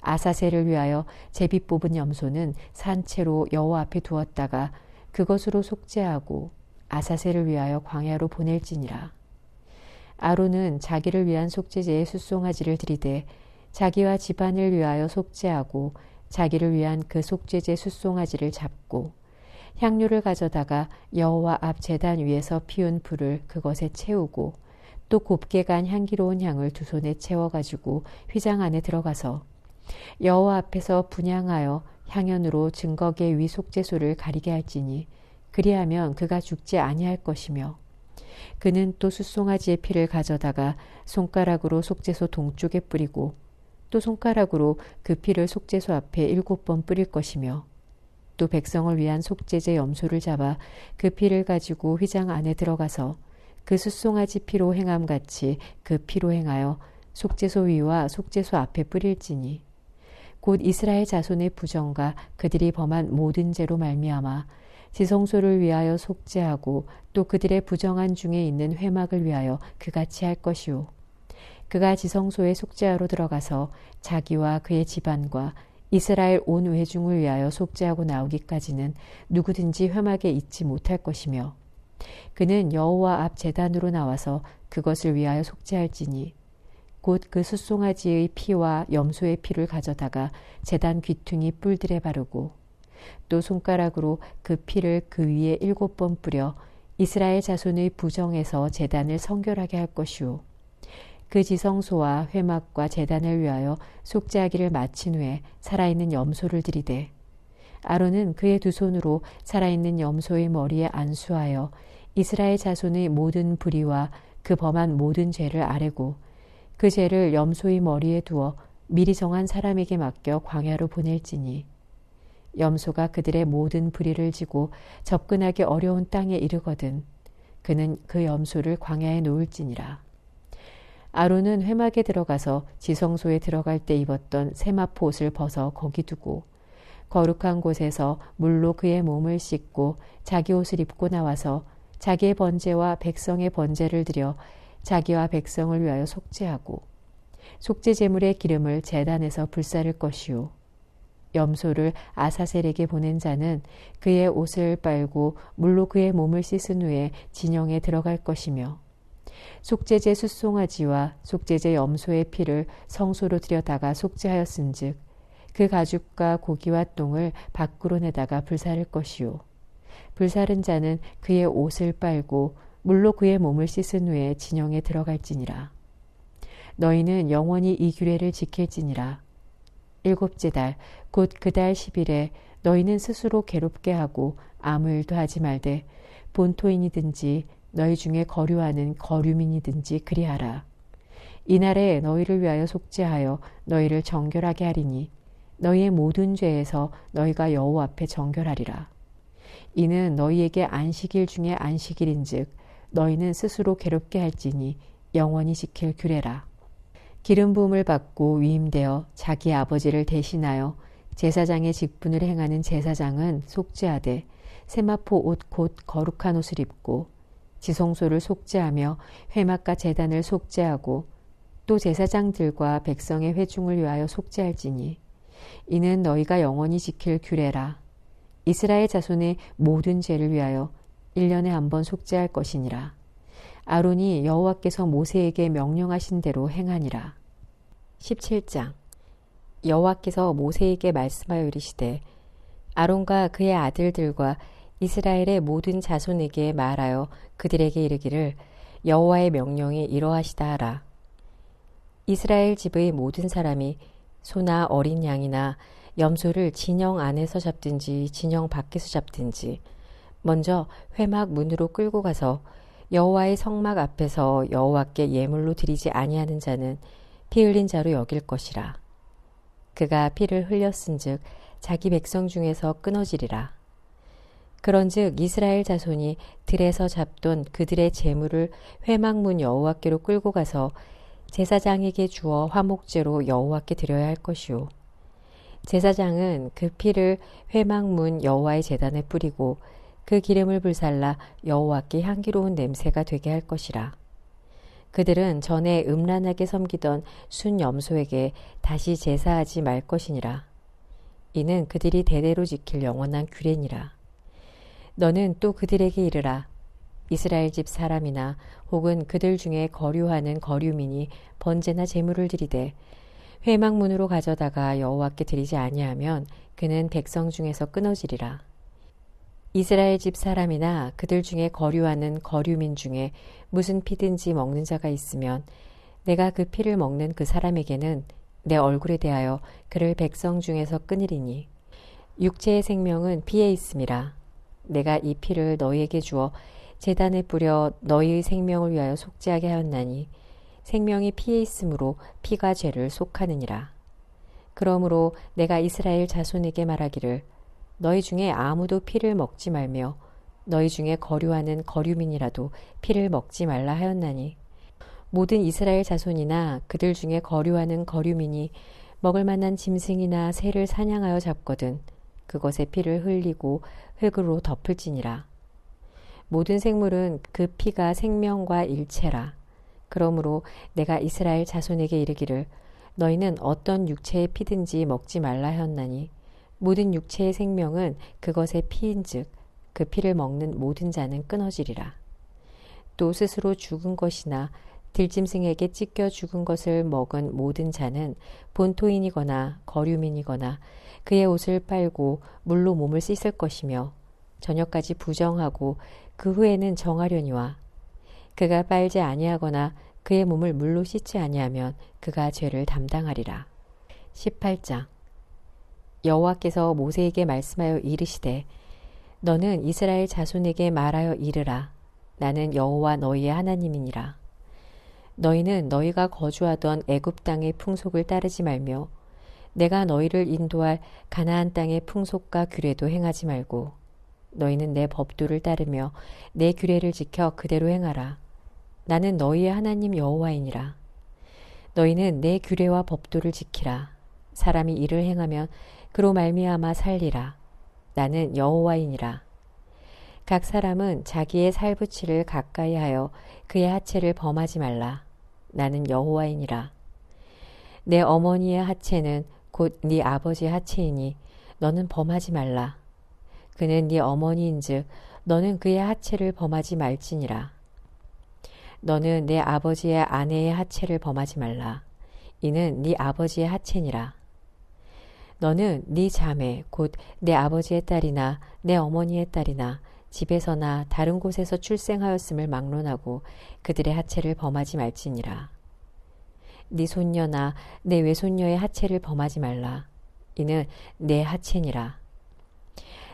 아사셀을 위하여 제비 뽑은 염소는 산채로 여호와 앞에 두었다가 그것으로 속죄하고 아사셀을 위하여 광야로 보낼지니라. 아론은 자기를 위한 속죄제에 숫송아지를 드리되 자기와 집안을 위하여 속죄하고 자기를 위한 그 속죄제 숫송아지를 잡고 향료를 가져다가 여호와 앞 제단 위에서 피운 불을 그것에 채우고 또 곱게 간 향기로운 향을 두 손에 채워가지고 휘장 안에 들어가서 여호와 앞에서 분향하여 향연으로 증거계 위 속죄소를 가리게 할지니 그리하면 그가 죽지 아니할 것이며 그는 또 숫송아지의 피를 가져다가 손가락으로 속죄소 동쪽에 뿌리고 또 손가락으로 그 피를 속죄소 앞에 7번 뿌릴 것이며 또 백성을 위한 속죄제 염소를 잡아 그 피를 가지고 휘장 안에 들어가서 그 숫송아지 피로 행함같이 그 피로 행하여 속죄소 위와 속죄소 앞에 뿌릴지니 곧 이스라엘 자손의 부정과 그들이 범한 모든 죄로 말미암아 지성소를 위하여 속죄하고 또 그들의 부정한 중에 있는 회막을 위하여 그같이 할 것이요 그가 지성소에 속죄하러 들어가서 자기와 그의 집안과 이스라엘 온 회중을 위하여 속죄하고 나오기까지는 누구든지 회막에 있지 못할 것이며 그는 여호와 앞 제단으로 나와서 그것을 위하여 속죄할지니 곧 그 숫송아지의 피와 염소의 피를 가져다가 제단 귀퉁이 뿔들에 바르고 또 손가락으로 그 피를 그 위에 7번 뿌려 이스라엘 자손의 부정에서 제단을 성결하게 할 것이요 그 지성소와 회막과 제단을 위하여 속죄하기를 마친 후에 살아있는 염소를 들이되 아론은 그의 두 손으로 살아있는 염소의 머리에 안수하여 이스라엘 자손의 모든 불의와 그 범한 모든 죄를 아뢰고 그 죄를 염소의 머리에 두어 미리 정한 사람에게 맡겨 광야로 보낼지니 염소가 그들의 모든 불의를 지고 접근하기 어려운 땅에 이르거든 그는 그 염소를 광야에 놓을지니라. 아론은 회막에 들어가서 지성소에 들어갈 때 입었던 세마포 옷을 벗어 거기 두고 거룩한 곳에서 물로 그의 몸을 씻고 자기 옷을 입고 나와서 자기의 번제와 백성의 번제를 드려 자기와 백성을 위하여 속죄하고 속죄 제물의 기름을 제단에서 불사를 것이요 염소를 아사셀에게 보낸 자는 그의 옷을 빨고 물로 그의 몸을 씻은 후에 진영에 들어갈 것이며 속죄제 숫송아지와 속죄제 염소의 피를 성소로 들여다가 속죄하였은즉 그 가죽과 고기와 똥을 밖으로 내다가 불사를 것이요 불사른 자는 그의 옷을 빨고 물로 그의 몸을 씻은 후에 진영에 들어갈지니라. 너희는 영원히 이 규례를 지킬지니라. 7째 달 곧 그 달 10일에 너희는 스스로 괴롭게 하고 아무 일도 하지 말되 본토인이든지 너희 중에 거류하는 거류민이든지 그리하라. 이날에 너희를 위하여 속죄하여 너희를 정결하게 하리니 너희의 모든 죄에서 너희가 여호와 앞에 정결하리라. 이는 너희에게 안식일 중에 안식일인즉 너희는 스스로 괴롭게 할지니 영원히 지킬 규례라. 기름 부음을 받고 위임되어 자기 아버지를 대신하여 제사장의 직분을 행하는 제사장은 속죄하되 세마포 옷 곧 거룩한 옷을 입고 지성소를 속죄하며 회막과 제단을 속죄하고 또 제사장들과 백성의 회중을 위하여 속죄할지니 이는 너희가 영원히 지킬 규례라. 이스라엘 자손의 모든 죄를 위하여 1년에 한 번 속죄할 것이니라. 아론이 여호와께서 모세에게 명령하신 대로 행하니라. 17장 여호와께서 모세에게 말씀하여 이르시되 아론과 그의 아들들과 이스라엘의 모든 자손에게 말하여 그들에게 이르기를 여호와의 명령이 이러하시다 하라. 이스라엘 집의 모든 사람이 소나 어린 양이나 염소를 진영 안에서 잡든지 진영 밖에서 잡든지 먼저 회막 문으로 끌고 가서 여호와의 성막 앞에서 여호와께 예물로 드리지 아니하는 자는 피 흘린 자로 여길 것이라. 그가 피를 흘렸은즉 자기 백성 중에서 끊어지리라. 그런즉 이스라엘 자손이 들에서 잡던 그들의 제물을 회막문 여호와께로 끌고 가서 제사장에게 주어 화목제로 여호와께 드려야 할 것이요 제사장은 그 피를 회막문 여호와의 제단에 뿌리고 그 기름을 불살라 여호와께 향기로운 냄새가 되게 할 것이라. 그들은 전에 음란하게 섬기던 순 염소에게 다시 제사하지 말 것이니라. 이는 그들이 대대로 지킬 영원한 규례니라. 너는 또 그들에게 이르라. 이스라엘 집 사람이나 혹은 그들 중에 거류하는 거류민이 번제나 제물을 드리되 회막문으로 가져다가 여호와께 드리지 아니하면 그는 백성 중에서 끊어지리라. 이스라엘 집 사람이나 그들 중에 거류하는 거류민 중에 무슨 피든지 먹는 자가 있으면 내가 그 피를 먹는 그 사람에게는 내 얼굴에 대하여 그를 백성 중에서 끊으리니 육체의 생명은 피에 있음이라. 내가 이 피를 너희에게 주어 제단에 뿌려 너희의 생명을 위하여 속죄하게 하였나니 생명이 피에 있으므로 피가 죄를 속하느니라. 그러므로 내가 이스라엘 자손에게 말하기를 너희 중에 아무도 피를 먹지 말며 너희 중에 거류하는 거류민이라도 피를 먹지 말라 하였나니 모든 이스라엘 자손이나 그들 중에 거류하는 거류민이 먹을 만한 짐승이나 새를 사냥하여 잡거든 그것의 피를 흘리고 흙으로 덮을지니라. 모든 생물은 그 피가 생명과 일체라. 그러므로 내가 이스라엘 자손에게 이르기를 너희는 어떤 육체의 피든지 먹지 말라 하였나니 모든 육체의 생명은 그것의 피인즉 그 피를 먹는 모든 자는 끊어지리라. 또 스스로 죽은 것이나 들짐승에게 찢겨 죽은 것을 먹은 모든 자는 본토인이거나 거류민이거나 그의 옷을 빨고 물로 몸을 씻을 것이며 저녁까지 부정하고 그 후에는 정하려니와 그가 빨지 아니하거나 그의 몸을 물로 씻지 아니하면 그가 죄를 담당하리라. 18장 여호와께서 모세에게 말씀하여 이르시되 너는 이스라엘 자손에게 말하여 이르라. 나는 여호와 너희의 하나님이니라. 너희는 너희가 거주하던 애굽 땅의 풍속을 따르지 말며 내가 너희를 인도할 가나안 땅의 풍속과 규례도 행하지 말고 너희는 내 법도를 따르며 내 규례를 지켜 그대로 행하라. 나는 너희의 하나님 여호와이니라. 너희는 내 규례와 법도를 지키라. 사람이 이를 행하면 그로 말미암아 살리라. 나는 여호와이니라. 각 사람은 자기의 살부치를 가까이 하여 그의 하체를 범하지 말라. 나는 여호와이니라. 내 어머니의 하체는 곧 네 아버지의 하체이니 너는 범하지 말라. 그는 네 어머니인즉 너는 그의 하체를 범하지 말지니라. 너는 내 아버지의 아내의 하체를 범하지 말라. 이는 네 아버지의 하체니라. 너는 네 자매 곧 내 아버지의 딸이나 내 어머니의 딸이나 집에서나 다른 곳에서 출생하였음을 막론하고 그들의 하체를 범하지 말지니라. 네 손녀나 내 외손녀의 하체를 범하지 말라. 이는 내 하체니라.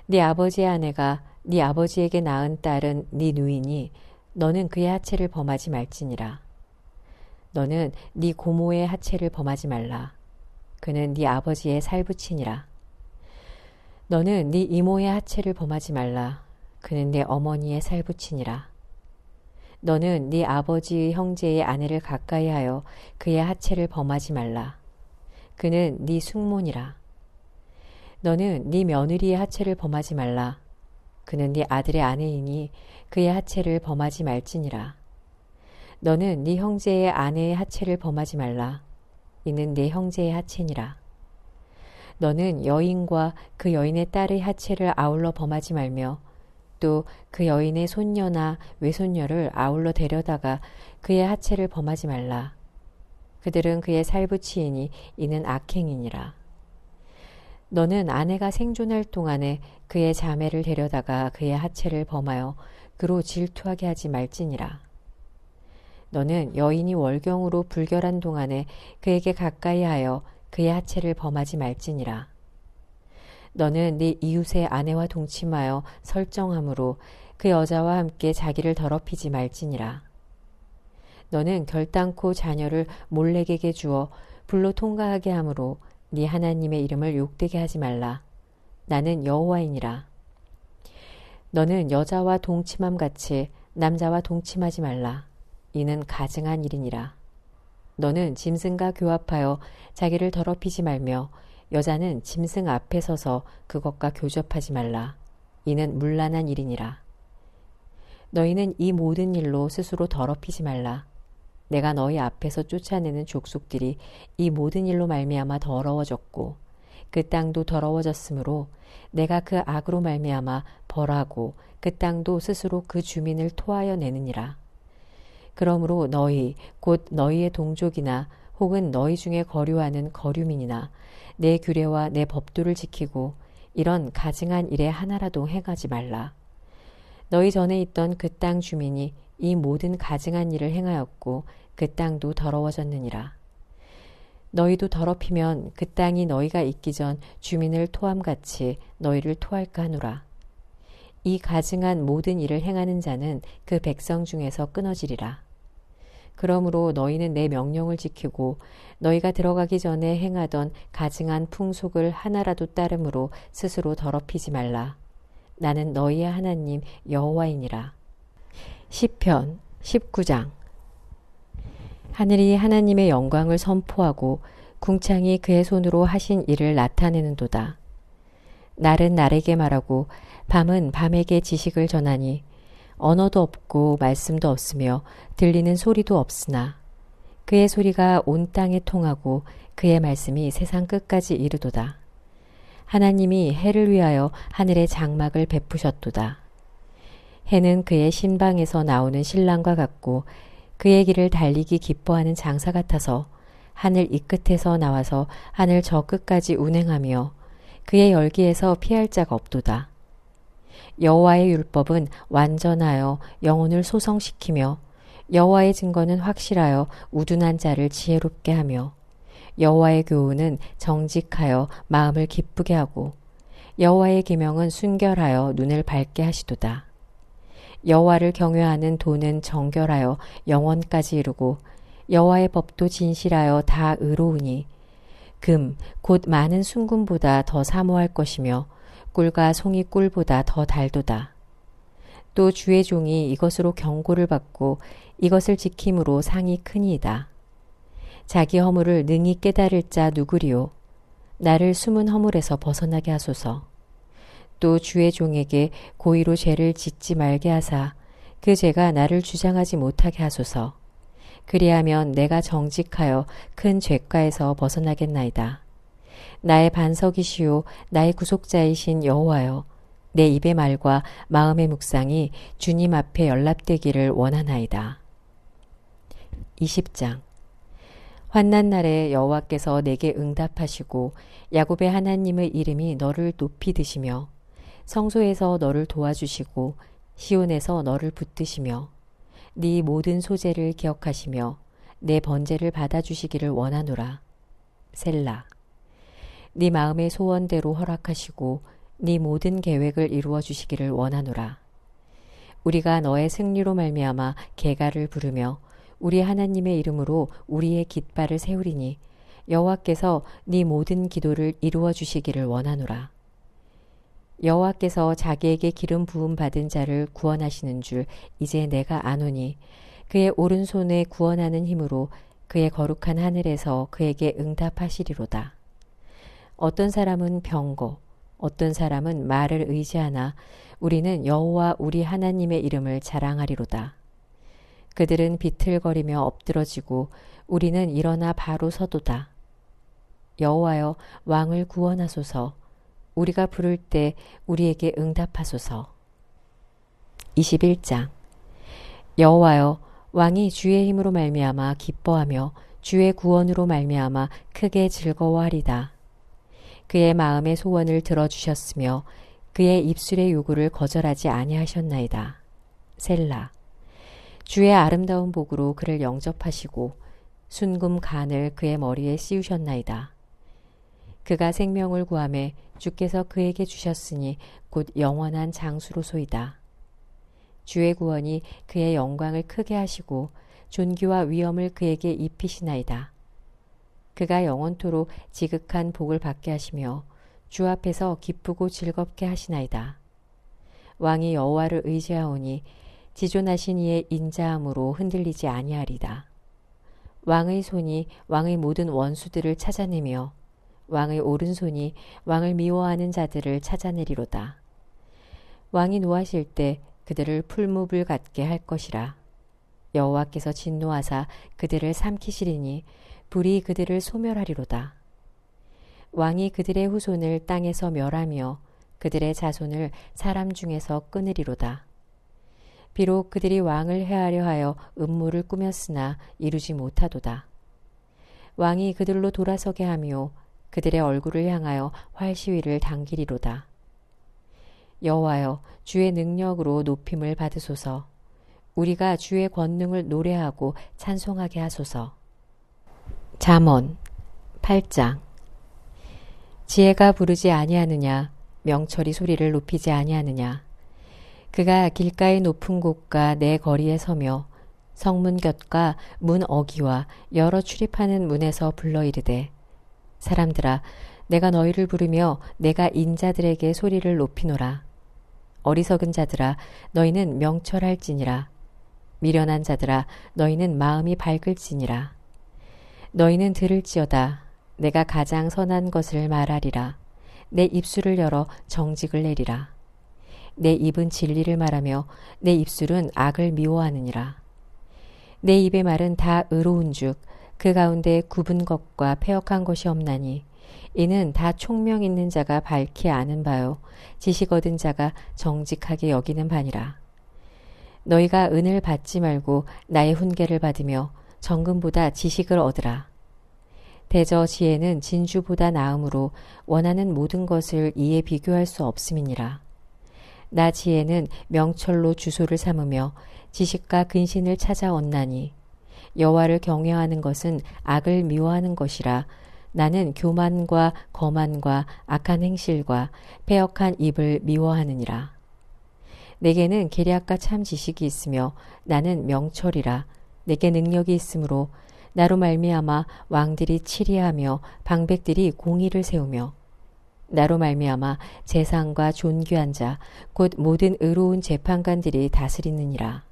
네 아버지의 아내가 네 아버지에게 낳은 딸은 네 누이니 너는 그의 하체를 범하지 말지니라. 너는 네 고모의 하체를 범하지 말라. 그는 네 아버지의 살부치니라. 너는 네 이모의 하체를 범하지 말라. 그는 내 어머니의 살부치니라. 너는 네 아버지 형제의 아내를 가까이 하여 그의 하체를 범하지 말라. 그는 네 숙모니라. 너는 네 며느리의 하체를 범하지 말라. 그는 네 아들의 아내이니 그의 하체를 범하지 말지니라. 너는 네 형제의 아내의 하체를 범하지 말라. 이는 내 형제의 하체니라. 너는 여인과 그 여인의 딸의 하체를 아울러 범하지 말며 또 그 여인의 손녀나 외손녀를 아울러 데려다가 그의 하체를 범하지 말라. 그들은 그의 살부치이니 이는 악행이니라. 너는 아내가 생존할 동안에 그의 자매를 데려다가 그의 하체를 범하여 그로 질투하게 하지 말지니라. 너는 여인이 월경으로 불결한 동안에 그에게 가까이 하여 그의 하체를 범하지 말지니라. 너는 네 이웃의 아내와 동침하여 설정함으로 그 여자와 함께 자기를 더럽히지 말지니라. 너는 결단코 자녀를 몰렉에게 주어 불로 통과하게 함으로 네 하나님의 이름을 욕되게 하지 말라. 나는 여호와이니라. 너는 여자와 동침함 같이 남자와 동침하지 말라. 이는 가증한 일이니라. 너는 짐승과 교합하여 자기를 더럽히지 말며 여자는 짐승 앞에 서서 그것과 교접하지 말라. 이는 문란한 일이니라. 너희는 이 모든 일로 스스로 더럽히지 말라. 내가 너희 앞에서 쫓아내는 족속들이 이 모든 일로 말미암아 더러워졌고 그 땅도 더러워졌으므로 내가 그 악으로 말미암아 벌하고 그 땅도 스스로 그 주민을 토하여 내느니라. 그러므로 너희 곧 너희의 동족이나 혹은 너희 중에 거류하는 거류민이나 내 규례와 내 법도를 지키고 이런 가증한 일에 하나라도 행하지 말라. 너희 전에 있던 그 땅 주민이 이 모든 가증한 일을 행하였고 그 땅도 더러워졌느니라. 너희도 더럽히면 그 땅이 너희가 있기 전 주민을 토함같이 너희를 토할까 하노라. 이 가증한 모든 일을 행하는 자는 그 백성 중에서 끊어지리라. 그러므로 너희는 내 명령을 지키고 너희가 들어가기 전에 행하던 가증한 풍속을 하나라도 따름으로 스스로 더럽히지 말라. 나는 너희의 하나님 여호와이니라. 시편 19장. 하늘이 하나님의 영광을 선포하고 궁창이 그의 손으로 하신 일을 나타내는도다. 날은 날에게 말하고 밤은 밤에게 지식을 전하니 언어도 없고 말씀도 없으며 들리는 소리도 없으나 그의 소리가 온 땅에 통하고 그의 말씀이 세상 끝까지 이르도다. 하나님이 해를 위하여 하늘의 장막을 베푸셨도다. 해는 그의 신방에서 나오는 신랑과 같고 그의 길을 달리기 기뻐하는 장사 같아서 하늘 이 끝에서 나와서 하늘 저 끝까지 운행하며 그의 열기에서 피할 자가 없도다. 여호와의 율법은 완전하여 영혼을 소성시키며 여호와의 증거는 확실하여 우둔한 자를 지혜롭게 하며 여호와의 교훈은 정직하여 마음을 기쁘게 하고 여호와의 계명은 순결하여 눈을 밝게 하시도다. 여호와를 경외하는 도는 정결하여 영원까지 이르고 여호와의 법도 진실하여 다 의로우니 금 곧 많은 순금보다 더 사모할 것이며 꿀과 송이 꿀보다 더 달도다. 또 주의 종이 이것으로 경고를 받고 이것을 지킴으로 상이 크니이다. 자기 허물을 능히 깨달을 자 누구리요. 나를 숨은 허물에서 벗어나게 하소서. 또 주의 종에게 고의로 죄를 짓지 말게 하사 그 죄가 나를 주장하지 못하게 하소서. 그리하면 내가 정직하여 큰 죄가에서 벗어나겠나이다. 나의 반석이시요 나의 구속자이신 여호와여, 내 입의 말과 마음의 묵상이 주님 앞에 연락되기를 원하나이다. 20장. 환난 날에 여호와께서 내게 응답하시고 야곱의 하나님의 이름이 너를 높이 드시며 성소에서 너를 도와주시고 시온에서 너를 붙드시며 네 모든 소재를 기억하시며 내 번제를 받아주시기를 원하노라. 셀라. 네 마음의 소원대로 허락하시고 네 모든 계획을 이루어 주시기를 원하노라. 우리가 너의 승리로 말미암아 계가를 부르며 우리 하나님의 이름으로 우리의 깃발을 세우리니 여호와께서 네 모든 기도를 이루어 주시기를 원하노라. 여호와께서 자기에게 기름 부음 받은 자를 구원하시는 줄 이제 내가 아노니 그의 오른손에 구원하는 힘으로 그의 거룩한 하늘에서 그에게 응답하시리로다. 어떤 사람은 병거, 어떤 사람은 말을 의지하나 우리는 여호와 우리 하나님의 이름을 자랑하리로다. 그들은 비틀거리며 엎드러지고 우리는 일어나 바로 서도다. 여호와여, 왕을 구원하소서. 우리가 부를 때 우리에게 응답하소서. 21장. 여호와여, 왕이 주의 힘으로 말미암아 기뻐하며 주의 구원으로 말미암아 크게 즐거워하리다. 그의 마음의 소원을 들어주셨으며 그의 입술의 요구를 거절하지 아니하셨나이다. 셀라. 주의 아름다운 복으로 그를 영접하시고 순금 간을 그의 머리에 씌우셨나이다. 그가 생명을 구하매 주께서 그에게 주셨으니 곧 영원한 장수로소이다. 주의 구원이 그의 영광을 크게 하시고 존귀와 위엄을 그에게 입히시나이다. 그가 영원토록 지극한 복을 받게 하시며 주 앞에서 기쁘고 즐겁게 하시나이다. 왕이 여호와를 의지하오니 지존하신 이의 인자함으로 흔들리지 아니하리다. 왕의 손이 왕의 모든 원수들을 찾아내며 왕의 오른손이 왕을 미워하는 자들을 찾아내리로다. 왕이 노하실 때 그들을 풀무불 같게 할 것이라. 여호와께서 진노하사 그들을 삼키시리니 불이 그들을 소멸하리로다. 왕이 그들의 후손을 땅에서 멸하며 그들의 자손을 사람 중에서 끊으리로다. 비록 그들이 왕을 해하려 하여 음모를 꾸몄으나 이루지 못하도다. 왕이 그들로 돌아서게 하며 그들의 얼굴을 향하여 활시위를 당기리로다. 여호와여, 주의 능력으로 높임을 받으소서. 우리가 주의 권능을 노래하고 찬송하게 하소서. 잠언 8장. 지혜가 부르지 아니하느냐, 명철이 소리를 높이지 아니하느냐. 그가 길가의 높은 곳과 내 거리에 서며 성문 곁과 문 어기와 여러 출입하는 문에서 불러 이르되, 사람들아, 내가 너희를 부르며 내가 인자들에게 소리를 높이노라. 어리석은 자들아, 너희는 명철할지니라. 미련한 자들아, 너희는 마음이 밝을지니라. 너희는 들을지어다. 내가 가장 선한 것을 말하리라. 내 입술을 열어 정직을 내리라. 내 입은 진리를 말하며 내 입술은 악을 미워하느니라. 내 입의 말은 다 의로운즉 그 가운데 굽은 것과 패역한 것이 없나니 이는 다 총명 있는 자가 밝히 아는 바요 지식 얻은 자가 정직하게 여기는 바니라. 너희가 은을 받지 말고 나의 훈계를 받으며 정금보다 지식을 얻으라. 대저 지혜는 진주보다 나음으로 원하는 모든 것을 이에 비교할 수 없음이니라. 나 지혜는 명철로 주소를 삼으며 지식과 근신을 찾아 얻나니 여호와를 경외하는 것은 악을 미워하는 것이라. 나는 교만과 거만과 악한 행실과 패역한 입을 미워하느니라. 내게는 계략과 참 지식이 있으며 나는 명철이라. 내게 능력이 있으므로 나로 말미암아 왕들이 치리하며 방백들이 공의를 세우며 나로 말미암아 재상과 존귀한 자 곧 모든 의로운 재판관들이 다스리느니라.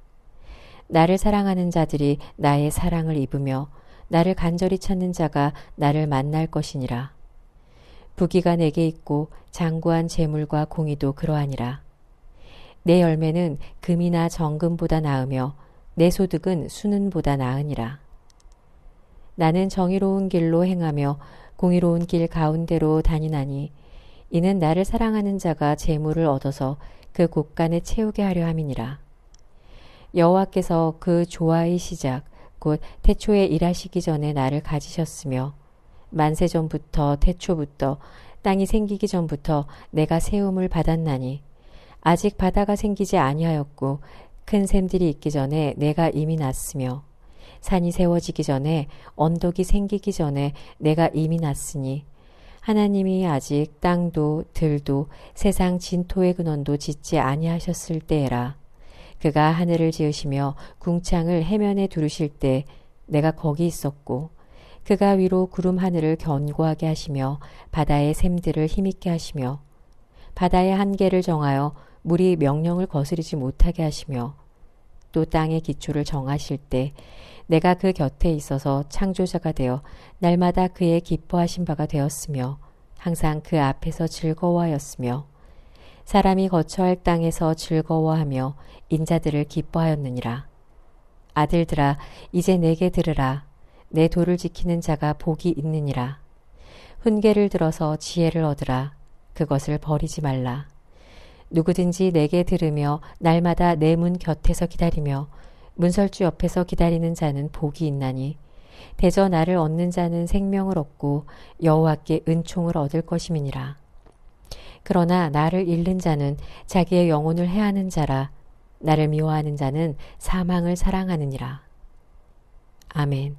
나를 사랑하는 자들이 나의 사랑을 입으며 나를 간절히 찾는 자가 나를 만날 것이니라. 부귀가 내게 있고 장구한 재물과 공의도 그러하니라. 내 열매는 금이나 정금보다 나으며 내 소득은 수는보다 나으니라. 나는 정의로운 길로 행하며 공의로운 길 가운데로 다니나니 이는 나를 사랑하는 자가 재물을 얻어서 그 곳간에 채우게 하려 함이니라. 여호와께서 그 조화의 시작 곧 태초에 일하시기 전에 나를 가지셨으며 만세 전부터 태초부터 땅이 생기기 전부터 내가 세움을 받았나니 아직 바다가 생기지 아니하였고 큰 샘들이 있기 전에 내가 이미 났으며 산이 세워지기 전에 언덕이 생기기 전에 내가 이미 났으니 하나님이 아직 땅도 들도 세상 진토의 근원도 짓지 아니하셨을 때에라. 그가 하늘을 지으시며 궁창을 해면에 두르실 때 내가 거기 있었고 그가 위로 구름 하늘을 견고하게 하시며 바다의 샘들을 힘있게 하시며 바다의 한계를 정하여 물이 명령을 거스르지 못하게 하시며 또 땅의 기초를 정하실 때 내가 그 곁에 있어서 창조자가 되어 날마다 그의 기뻐하신 바가 되었으며 항상 그 앞에서 즐거워하였으며 사람이 거처할 땅에서 즐거워하며 인자들을 기뻐하였느니라. 아들들아, 이제 내게 들으라. 내 도를 지키는 자가 복이 있느니라. 훈계를 들어서 지혜를 얻으라. 그것을 버리지 말라. 누구든지 내게 들으며 날마다 내 문 곁에서 기다리며 문설주 옆에서 기다리는 자는 복이 있나니 대저 나를 얻는 자는 생명을 얻고 여호와께 은총을 얻을 것임이니라. 그러나 나를 잃는 자는 자기의 영혼을 해하는 자라. 나를 미워하는 자는 사망을 사랑하느니라. 아멘.